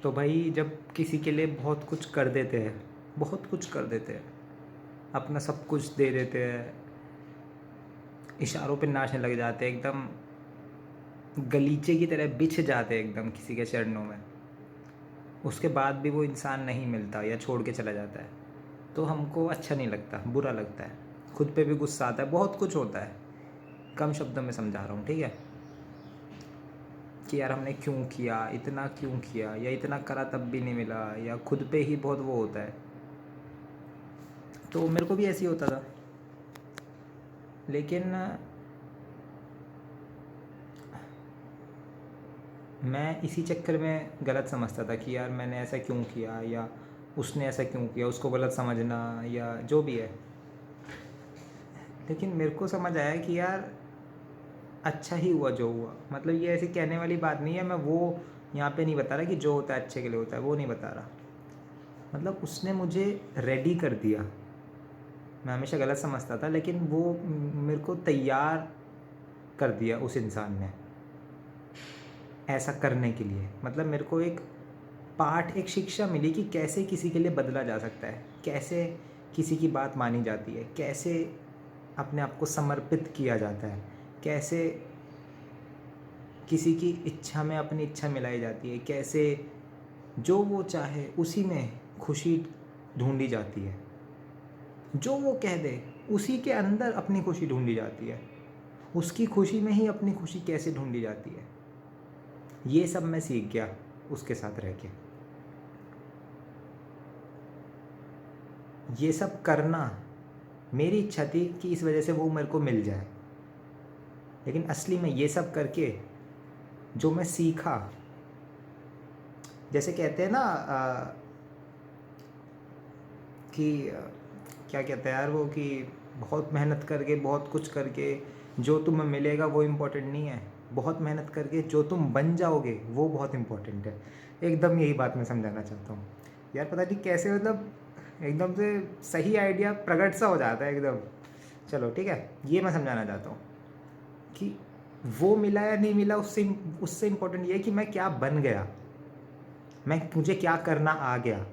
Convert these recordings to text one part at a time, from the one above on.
तो भाई जब किसी के लिए बहुत कुछ कर देते हैं, बहुत कुछ कर देते हैं, अपना सब कुछ दे देते हैं, इशारों पे नाचने लग जाते हैं, एकदम गलीचे की तरह बिछ जाते हैं एकदम किसी के चरणों में, उसके बाद भी वो इंसान नहीं मिलता या छोड़ के चला जाता है, तो हमको अच्छा नहीं लगता, बुरा लगता है, खुद पे भी गुस्सा आता है, बहुत कुछ होता है। कम शब्दों में समझा रहा हूँ, ठीक है, कि यार हमने क्यों किया, इतना क्यों किया, या इतना करा तब भी नहीं मिला, या खुद पे ही बहुत वो होता है। तो मेरे को भी ऐसे ही होता था, लेकिन मैं इसी चक्कर में गलत समझता था कि यार मैंने ऐसा क्यों किया, या उसने ऐसा क्यों किया, उसको गलत समझना या जो भी है। लेकिन मेरे को समझ आया कि यार अच्छा ही हुआ जो हुआ, मतलब ये ऐसी कहने वाली बात नहीं है, मैं वो यहाँ पे नहीं बता रहा कि जो होता है अच्छे के लिए होता है, वो नहीं बता रहा। मतलब उसने मुझे रेडी कर दिया, मैं हमेशा गलत समझता था, लेकिन वो मेरे को तैयार कर दिया उस इंसान ने ऐसा करने के लिए। मतलब मेरे को एक पाठ, एक शिक्षा मिली कि कैसे किसी के लिए बदला जा सकता है, कैसे किसी की बात मानी जाती है, कैसे अपने आप को समर्पित किया जाता है, कैसे किसी की इच्छा में अपनी इच्छा मिलाई जाती है, कैसे जो वो चाहे उसी में खुशी ढूंढी जाती है, जो वो कह दे उसी के अंदर अपनी खुशी ढूंढी जाती है, उसकी खुशी में ही अपनी खुशी कैसे ढूंढी जाती है। ये सब मैं सीख गया उसके साथ रह के। ये सब करना मेरी इच्छा थी कि इस वजह से वो मेरे को मिल जाए, लेकिन असली में ये सब करके जो मैं सीखा, जैसे कहते हैं ना कि क्या कहते हैं यार वो, कि बहुत मेहनत करके, बहुत कुछ करके जो तुम्हें मिलेगा वो इम्पोर्टेंट नहीं है, बहुत मेहनत करके जो तुम बन जाओगे वो बहुत इम्पोर्टेंट है। एकदम यही बात मैं समझाना चाहता हूँ यार, पता नहीं कैसे, मतलब एकदम से सही आइडिया प्रकट सा हो जाता है एकदम। चलो ठीक है, ये मैं समझाना चाहता हूँ कि वो मिला या नहीं मिला, उससे इम्पोर्टेंट ये है कि मैं क्या बन गया, मुझे क्या करना आ गया।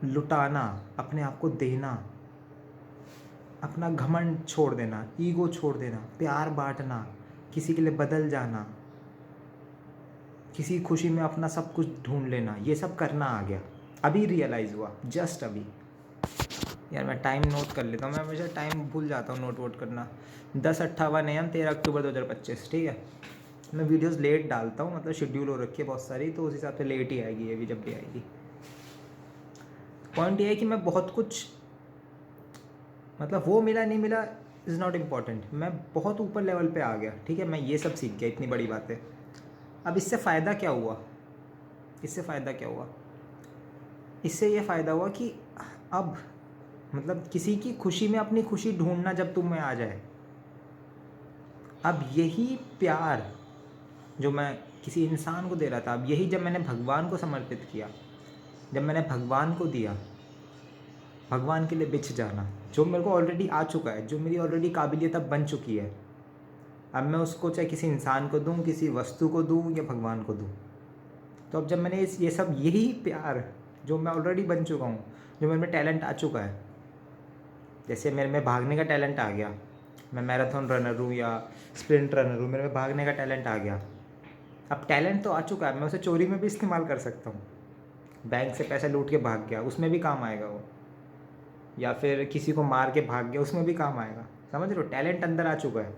लुटाना, अपने आप को देना, अपना घमंड छोड़ देना, ईगो छोड़ देना, प्यार बांटना, किसी के लिए बदल जाना, किसी खुशी में अपना सब कुछ ढूंढ लेना, ये सब करना आ गया। अभी रियलाइज़ हुआ, जस्ट अभी। यार मैं टाइम नोट कर लेता हूँ, मैं हमेशा टाइम भूल जाता हूँ नोट वोट करना। 10:58 AM 13 अक्टूबर 2025, ठीक है। मैं वीडियोस लेट डालता हूँ, मतलब शेड्यूल हो रखी है बहुत सारी, तो उस हिसाब से लेट ही आएगी ये भी, जब भी आएगी। पॉइंट ये है कि मैं बहुत कुछ, मतलब वो मिला नहीं मिला इज़ नॉट इम्पॉर्टेंट, मैं बहुत ऊपर लेवल पे आ गया, ठीक है। मैं ये सब सीख गया, इतनी बड़ी बात है। अब इससे फ़ायदा क्या हुआ, इससे फ़ायदा क्या हुआ, इससे ये फ़ायदा हुआ कि अब मतलब किसी की खुशी में अपनी खुशी ढूंढना जब तुम में आ जाए, अब यही प्यार जो मैं किसी इंसान को दे रहा था, अब यही जब मैंने भगवान को समर्पित किया, जब मैंने भगवान को दिया, भगवान के लिए बिछ जाना, जो मेरे को ऑलरेडी आ चुका है, जो मेरी ऑलरेडी काबिलियत अब बन चुकी है, अब मैं उसको चाहे किसी इंसान को दूँ, किसी वस्तु को दूँ, या भगवान को दूँ। तो अब जब मैंने ये सब, यही प्यार जो मैं ऑलरेडी बन चुका हूँ, जो मेरे में टैलेंट आ चुका है, जैसे मेरे में भागने का टैलेंट आ गया, मैं मैराथन रनर हूँ या स्प्रिंट रनर हूँ, मेरे में भागने का टैलेंट आ गया। अब टैलेंट तो आ चुका है, मैं उसे चोरी में भी इस्तेमाल कर सकता हूँ। बैंक से पैसा लूट के भाग गया, उसमें भी काम आएगा वो, या फिर किसी को मार के भाग गया, उसमें भी काम आएगा। समझ रहे हो, टैलेंट अंदर आ चुका है।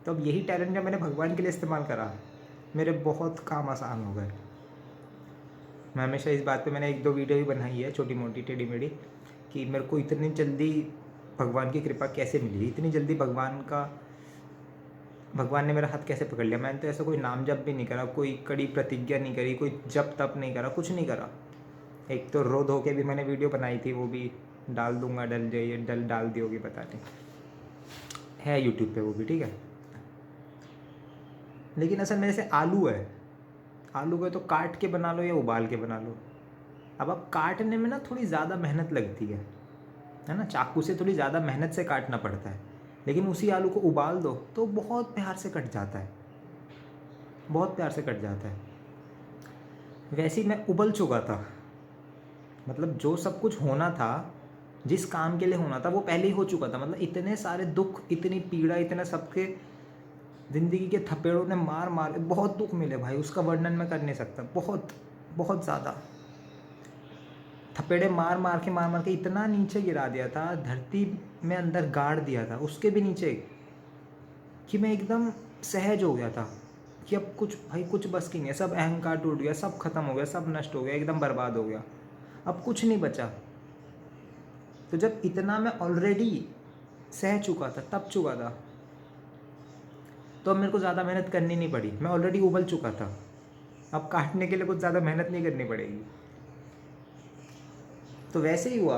तो अब यही टैलेंट जब मैंने भगवान के लिए इस्तेमाल करा, मेरे बहुत काम आसान हो गए। मैं हमेशा इस बात पे, मैंने 1-2 वीडियो भी बनाई है छोटी मोटी टेढ़ी मेढ़ी, कि मेरे को इतनी जल्दी भगवान की कृपा कैसे मिली, इतनी जल्दी भगवान ने मेरा हाथ कैसे पकड़ लिया। मैंने तो ऐसा कोई नाम जप भी नहीं करा, कोई कड़ी प्रतिज्ञा नहीं करी, कोई जप तप नहीं करा, कुछ नहीं करा। एक तो रो धो के भी मैंने वीडियो बनाई थी, वो भी डाल दूंगा, डाल दी होगी पता नहीं, है यूट्यूब पे वो भी, ठीक है। लेकिन असल में जैसे आलू है, आलू को तो काट के बना लो या उबाल के बना लो। अब काटने में ना थोड़ी ज़्यादा मेहनत लगती है ना, चाकू से थोड़ी ज़्यादा मेहनत से काटना पड़ता है। लेकिन उसी आलू को उबाल दो तो बहुत प्यार से कट जाता है, बहुत प्यार से कट जाता है। वैसे ही मैं उबल चुका था। मतलब जो सब कुछ होना था, जिस काम के लिए होना था, वो पहले ही हो चुका था। मतलब इतने सारे दुख, इतनी पीड़ा, इतने सबके ज़िंदगी के थपेड़ों ने मार मार के बहुत दुख मिले भाई, उसका वर्णन मैं कर नहीं सकता। बहुत बहुत ज़्यादा थपेड़े मार मार के इतना नीचे गिरा दिया था, धरती में अंदर गाड़ दिया था, उसके भी नीचे, कि मैं एकदम सहज हो गया था कि अब कुछ भाई कुछ बस की नहीं है। सब अहंकार टूट गया, सब खत्म हो गया, सब नष्ट हो गया, एकदम बर्बाद हो गया, अब कुछ नहीं बचा। तो जब इतना मैं ऑलरेडी सह चुका था, तप चुका था, तो अब मेरे को ज़्यादा मेहनत करनी नहीं पड़ी। मैं ऑलरेडी उबल चुका था, अब काटने के लिए कुछ ज़्यादा मेहनत नहीं करनी पड़ेगी। तो वैसे ही हुआ,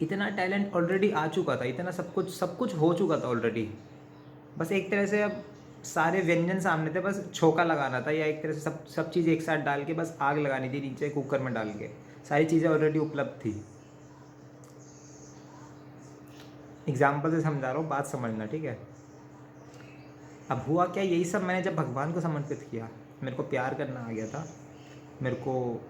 इतना टैलेंट ऑलरेडी आ चुका था, इतना सब कुछ हो चुका था ऑलरेडी। बस एक तरह से अब सारे व्यंजन सामने थे, बस छोका लगाना था, या एक तरह से सब चीज़ एक साथ डाल के बस आग लगानी थी नीचे कुकर में डाल के। सारी चीज़ें ऑलरेडी उपलब्ध थी। एग्जाम्पल से समझा रहा हूँ, बात समझना, ठीक है। अब हुआ क्या, यही सब मैंने जब भगवान को समर्पित किया, मेरे को प्यार करना आ गया था, मेरे को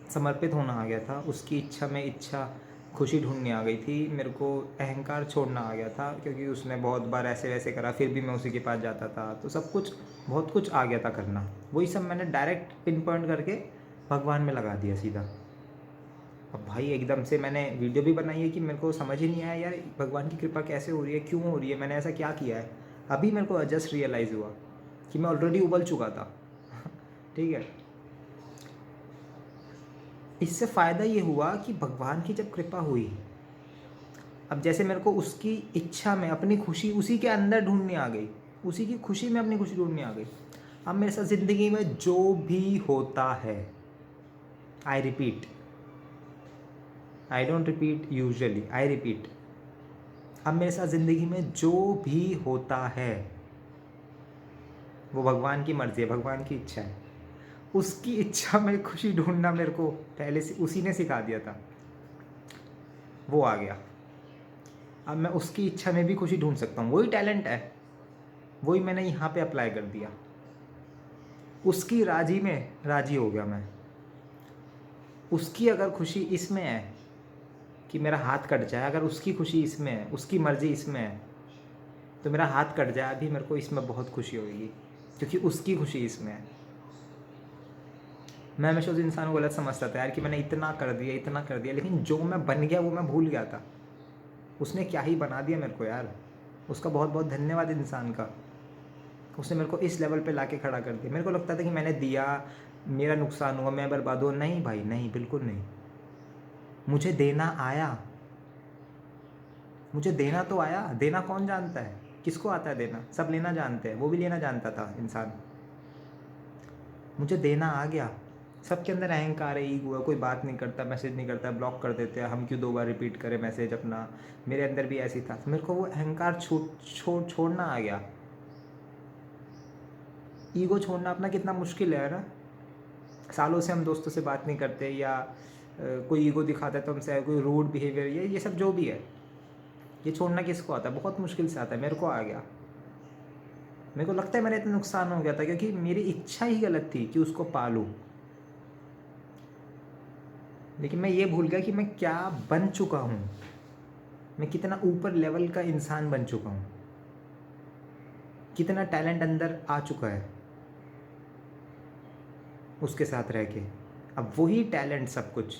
समर्पित होना आ गया था, उसकी इच्छा में इच्छा खुशी ढूंढनी आ गई थी, मेरे को अहंकार छोड़ना आ गया था, क्योंकि उसने बहुत बार ऐसे वैसे करा, फिर भी मैं उसी के पास जाता था। तो सब कुछ बहुत कुछ आ गया था करना, वही सब मैंने डायरेक्ट पिन पॉइंट करके भगवान में लगा दिया सीधा। अब भाई एकदम से मैंने वीडियो भी बनाई है कि मेरे को समझ ही नहीं आया यार, भगवान की कृपा कैसे हो रही है, क्यों हो रही है, मैंने ऐसा क्या किया है। अभी मेरे को जस्ट रियलाइज़ हुआ कि मैं ऑलरेडी उबल चुका था। ठीक है। इससे फ़ायदा ये हुआ कि भगवान की जब कृपा हुई, अब जैसे मेरे को उसकी इच्छा में अपनी खुशी उसी के अंदर ढूंढनी आ गई, उसी की खुशी में अपनी खुशी ढूंढनी आ गई। अब मेरे साथ ज़िंदगी में जो भी होता है, I repeat, I don't repeat usually, I repeat, अब मेरे साथ ज़िंदगी में जो भी होता है वो भगवान की मर्ज़ी है, भगवान की इच्छा है। उसकी इच्छा में खुशी ढूंढना मेरे को पहले से उसी ने सिखा दिया था, वो आ गया। अब मैं उसकी इच्छा में भी खुशी ढूंढ सकता हूँ, वही टैलेंट है, वही मैंने यहाँ पे अप्लाई कर दिया। उसकी राजी में राजी हो गया मैं। उसकी अगर खुशी इसमें है कि मेरा हाथ कट जाए, अगर उसकी खुशी इसमें है, उसकी मर्ज़ी इसमें है, तो मेरा हाथ कट जाए अभी मेरे को इसमें बहुत खुशी होगी, क्योंकि उसकी खुशी इसमें है। मैं हमेशा उस इंसान को गलत समझता था यार कि मैंने इतना कर दिया, लेकिन जो मैं बन गया वो मैं भूल गया था। उसने क्या ही बना दिया मेरे को यार, उसका बहुत बहुत धन्यवाद इंसान का। उसने मेरे को इस लेवल पे लाके खड़ा कर दिया। मेरे को लगता था कि मैंने दिया, मेरा नुकसान हुआ, मैं बर्बाद हुआ। नहीं भाई नहीं, बिल्कुल नहीं। मुझे देना आया, मुझे देना तो आया। देना कौन जानता है, किसको आता है देना? सब लेना जानते हैं, वो भी लेना जानता था इंसान। मुझे देना आ गया। सबके अंदर अहंकार है, ईगो है, कोई बात नहीं करता, मैसेज नहीं करता, ब्लॉक कर देते हैं, हम क्यों 2 बार रिपीट करें मैसेज अपना। मेरे अंदर भी ऐसी था। तो मेरे को वो अहंकार छोड़ना आ गया। ईगो छोड़ना अपना कितना मुश्किल है ना। सालों से हम दोस्तों से बात नहीं करते, या कोई ईगो दिखाता है तो हमसे, कोई रूड बिहेवियर, ये सब जो भी है, ये छोड़ना किसको आता है? बहुत मुश्किल से आता है। मेरे को आ गया। मेरे को लगता है मेरा इतना नुकसान हो गया था क्योंकि मेरी इच्छा ही गलत थी कि उसको पालूं। लेकिन मैं ये भूल गया कि मैं क्या बन चुका हूँ, मैं कितना ऊपर लेवल का इंसान बन चुका हूँ, कितना टैलेंट अंदर आ चुका है उसके साथ रह के। अब वही टैलेंट, सब कुछ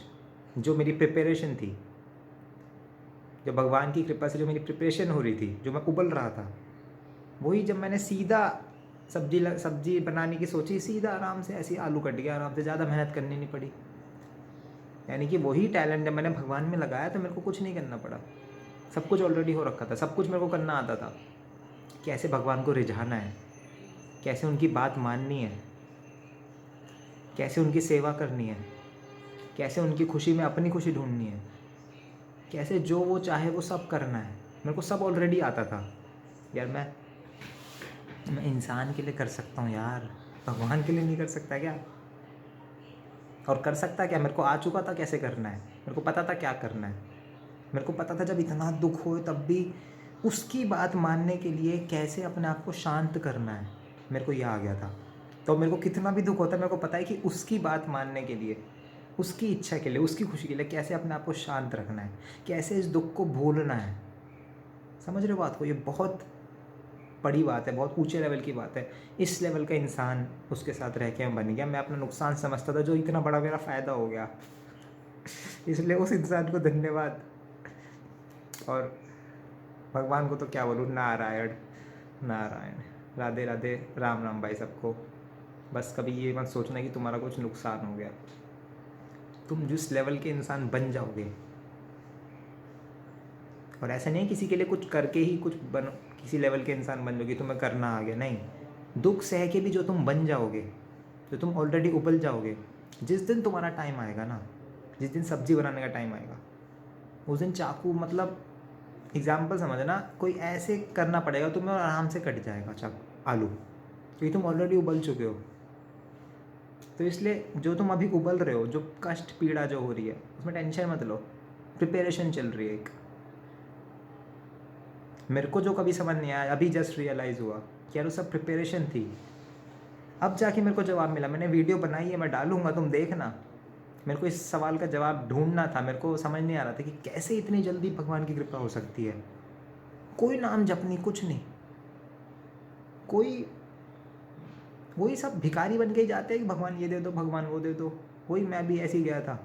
जो मेरी प्रिपरेशन थी, जो भगवान की कृपा से जो मेरी प्रिपरेशन हो रही थी, जो मैं उबल रहा था, वही जब मैंने सीधा सब्जी बनाने की सोची, सीधा आराम से ऐसे आलू कट गया आराम से, ज़्यादा मेहनत करनी नहीं पड़ी। यानी कि वही टैलेंट जब मैंने भगवान में लगाया तो मेरे को कुछ नहीं करना पड़ा, सब कुछ ऑलरेडी हो रखा था। सब कुछ मेरे को करना आता था, कैसे भगवान को रिझाना है, कैसे उनकी बात माननी है, कैसे उनकी सेवा करनी है, कैसे उनकी खुशी में अपनी खुशी ढूंढनी है, कैसे जो वो चाहे वो सब करना है। मेरे को सब ऑलरेडी आता था यार। मैं इंसान के लिए कर सकता हूँ यार, भगवान के लिए नहीं कर सकता क्या? और कर सकता क्या? मेरे को आ चुका था कैसे करना है, मेरे को पता था क्या करना है। मेरे को पता था जब इतना दुख हो तब भी उसकी बात मानने के लिए कैसे अपने आप को शांत करना है, मेरे को यह आ गया था। तो मेरे को कितना भी दुख होता है, मेरे को पता है कि उसकी बात मानने के लिए, उसकी इच्छा के लिए, उसकी खुशी के लिए कैसे अपने आप को शांत रखना है, कैसे इस दुख को भूलना है। समझ रहे हो बात को? ये बहुत बड़ी बात है, बहुत ऊंचे लेवल की बात है। इस लेवल का इंसान उसके साथ रह के मैं बन गया। मैं अपना नुकसान समझता था, जो इतना बड़ा मेरा फ़ायदा हो गया। इसलिए उस इंसान को धन्यवाद। और भगवान को तो क्या बोलूँ, नारायण नारायण। राधे राधे, राम राम भाई सबको। बस कभी ये मत सोचना कि तुम्हारा कुछ नुकसान हो गया। तुम जिस लेवल के इंसान बन जाओगे, और ऐसा नहीं किसी के लिए कुछ करके ही कुछ बनो, किसी लेवल के इंसान बन जाओगे, तुम्हें करना आ गया, नहीं। दुख सह के भी जो तुम बन जाओगे, जो तुम ऑलरेडी उबल जाओगे, जिस दिन तुम्हारा टाइम आएगा ना, जिस दिन सब्जी बनाने का टाइम आएगा, उस दिन चाकू, मतलब एग्जाम्पल समझना, कोई ऐसे करना पड़ेगा तुम्हें और आराम से कट जाएगा चाकू, आलू, क्योंकि तुम ऑलरेडी उबल चुके हो। तो इसलिए जो तुम अभी उबल रहे हो, जो कष्ट पीड़ा जो हो रही है, उसमें टेंशन मत लो। प्रिपरेशन चल रही है एक। मेरे को जो कभी समझ नहीं आया, अभी जस्ट रियलाइज़ हुआ कि यार वो सब प्रिपरेशन थी। अब जाके मेरे को जवाब मिला। मैंने वीडियो बनाई है, मैं डालूंगा, तुम देखना। मेरे को इस सवाल का जवाब ढूंढना था, मेरे को समझ नहीं आ रहा था कि कैसे इतनी जल्दी भगवान की कृपा हो सकती है। कोई नाम जप नहीं, कुछ नहीं, कोई, वही सब भिखारी बन के ही जाते हैं कि भगवान ये दे दो, भगवान वो दे दो। वही मैं भी ऐसे ही गया था,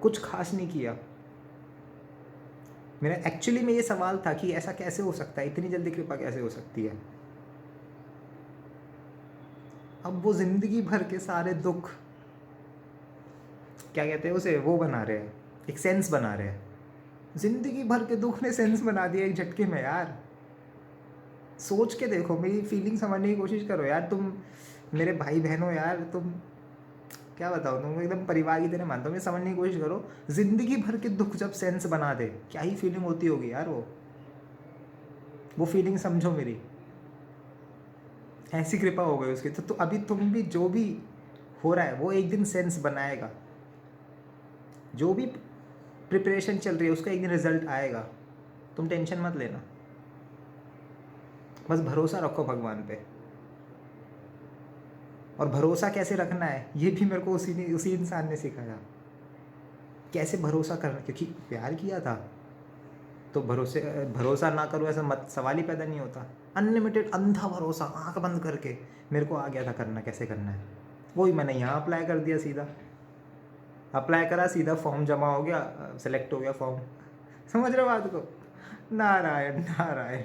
कुछ खास नहीं किया। मेरा एक्चुअली में ये सवाल था कि ऐसा कैसे हो सकता है, इतनी जल्दी कृपा कैसे हो सकती है। अब वो जिंदगी भर के सारे दुख, क्या कहते हैं उसे, वो बना रहे हैं, एक सेंस बना रहे हैं। जिंदगी भर के दुख ने सेंस बना दिया एक झटके में यार। सोच के देखो, मेरी फीलिंग समझने की कोशिश करो यार। तुम मेरे भाई बहन हो यार, तुम क्या बताओ, तुम एकदम परिवार की तरह मानता हूँ। मैं समझने की कोशिश करो, जिंदगी भर के दुख जब सेंस बना दे, क्या ही फीलिंग होती होगी यार। वो फीलिंग समझो मेरी। ऐसी कृपा हो गई उसकी। तो अभी तुम भी, जो भी हो रहा है वो एक दिन सेंस बनाएगा। जो भी प्रिपरेशन चल रही है उसका एक दिन रिजल्ट आएगा। तुम टेंशन मत लेना, बस भरोसा रखो भगवान पे। और भरोसा कैसे रखना है ये भी मेरे को उसी इंसान ने सिखाया, कैसे भरोसा करना। क्योंकि प्यार किया था तो भरोसा ना करो ऐसा मत, सवाल ही पैदा नहीं होता। अनलिमिटेड अंधा भरोसा, आंख बंद करके मेरे को आ गया था करना, कैसे करना है। वही मैंने यहाँ अप्लाई कर दिया, सीधा अप्लाई करा, सीधा फॉर्म जमा हो गया, सेलेक्ट हो गया फॉर्म। समझ रहे हो बात को? नारायण नारायण।